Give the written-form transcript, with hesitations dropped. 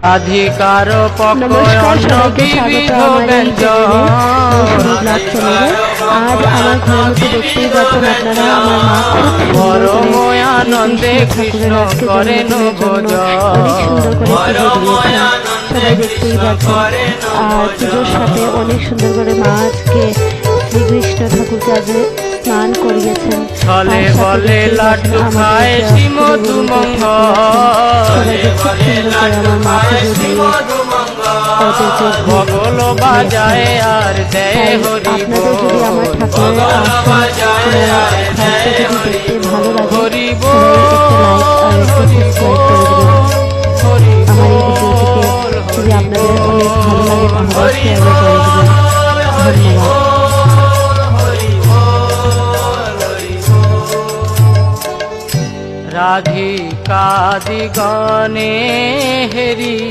अधिकार नमस्कार सबाइके स्वागत हमारे ब्लग चैनेले। आज আমার ঘরের মধ্যে দেখতেই পাচ্ছেন আপনারা আমার মা খুব পরম আনন্দে কৃষ্ণ করেন ভোজন। অনেক সুন্দর করে পুজো দিয়েছেন, সবাই দেখতেই পাচ্ছেন। আর পুজোর সাথে অনেক সুন্দর করে মা আজকে শ্রীকৃষ্ণ ঠাকুরকে আজ স্নান করিয়েছেন। ছলে বলে লাড্ডু খায় শ্রীমধু মঙ্গল, আমার মা পুজো দিয়ে ভগল বাজায় আর দেয় হরি আপনাদের যদি আমার ঠাকুরের দেখতে ভালো লাগে হরি সবাই একটা লাইক আর একটা সাবস্ক্রাইব করে দেবেন। আমার এই ভিডিওটিকে যদি আপনাদের অনেক ভালো লাগে তাহলে শেয়ার করে দেবেন। ধন্যবাদ। রাধিকা দিগণে হেরি।